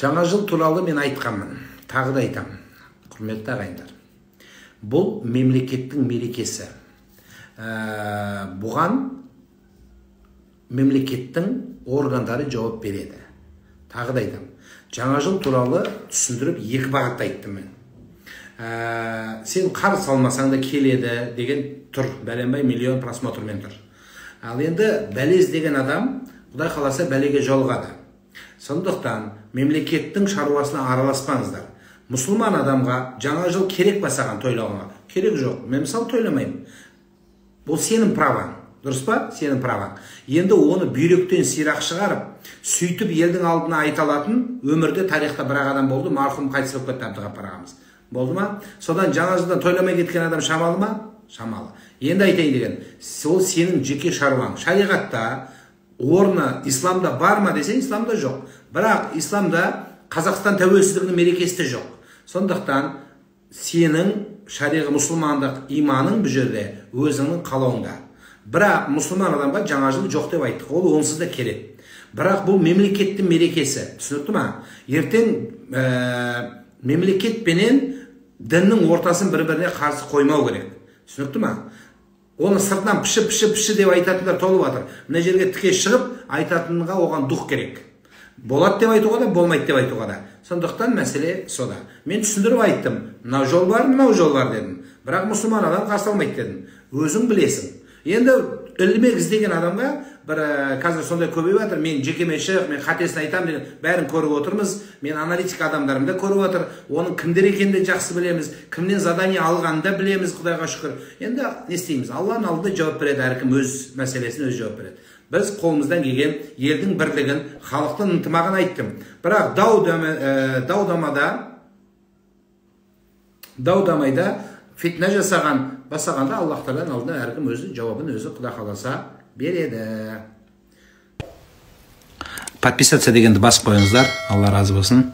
Жаңа жыл туралы мен айтқанмын, тағы да айтамын, құрметті ағайындар. Бұл мемлекеттің мерекесі. Бұған мемлекеттің органдары жауап береді. Тағы да айтамын. Жаңа жыл туралы түсіндіріп екі бағытта айттым мен. Сен қарыз алмасаң да келеді деген тұр, бәленбай миллион просмотрмен тұр. Ал енді бәлез деген адам, Құдай қаласа бәлеге жолығады. Сондықтан мемлекеттің шаруасына араласпаңыздар. Мұсылман адамға жаңа жыл керек басаған тойлауға? Керек жоқ. Мен мысалы тойламаймын. Бұл сенің праваң. Дұрыс па? Сенің праваң. Енді оны бүйректен сирақ шығарып, сөйтіп елдің алдына айта алатын өмірде тарихта бір адам болды, марқұм қайтыс болып кетті Әбдіғапар ағамыз. Болды ма? Содан жаңа жылдан тойламай кеткен адам шамалы ма? Шамалы. Енді айтайын деген, ол сенің жеке шаруаң. Шариғатта орны исламда бар ма десең, исламда жоқ. Бірақ исламда Қазақстан тәуелсіздігінің мерекесі де жоқ. Сондықтан сенің шариғи мұсылмандық иманың бұл жерде өзіңнің қалауыңда. Бірақ мұсылман адамға жаңа жыл жоқ деп айттық. Ол онсыз да керек. Бірақ бұл мемлекеттің мерекесі. Түсінікті ма? Ертең мемлекет пенен діннің ортасын бір-біріне қарсы қоймау керек. Түсінікті ма? Оны сыртынан піші деп айтатындар толып жатыр. Мына жерге тіке шығып айтатынға оған дух керек. Болады деп айтуға да, болмайды деп айтуға да. Сондықтан мәселе сода. Мен түсіндіріп айттым. Мынау жол бар, мынау жол бар дедім. Бірақ мұсылман адам қарсы алмайды дедім. Өзің білесің. Енді ілмек іздеген адамға бір қазір сондай көбейіп жатыр. Мен жекеме шығып, мен қатесін айтам деген бәрін көріп отырмыз. Мен аналитик адамдарым да көріп отыр. Оның кімдер екенін де жақсы білеміз. Кімнен задание алғанын да білеміз, Құдайға шүкір. Енді не істейміз? Алланың алдында жауап береді, әркім өз мәселесін өзі жауап береді. Біз қолымыздан келген елдің бірлігін, халықтың ынтымағын айттым. Бірақ дау-дамайда фитна жасаған, басағанда Аллахтардан алдына әркім өзі жауабын өзі Құдай қаласа береді. Подписаться дегенді басып қойыңыздар. Алла разы болсын.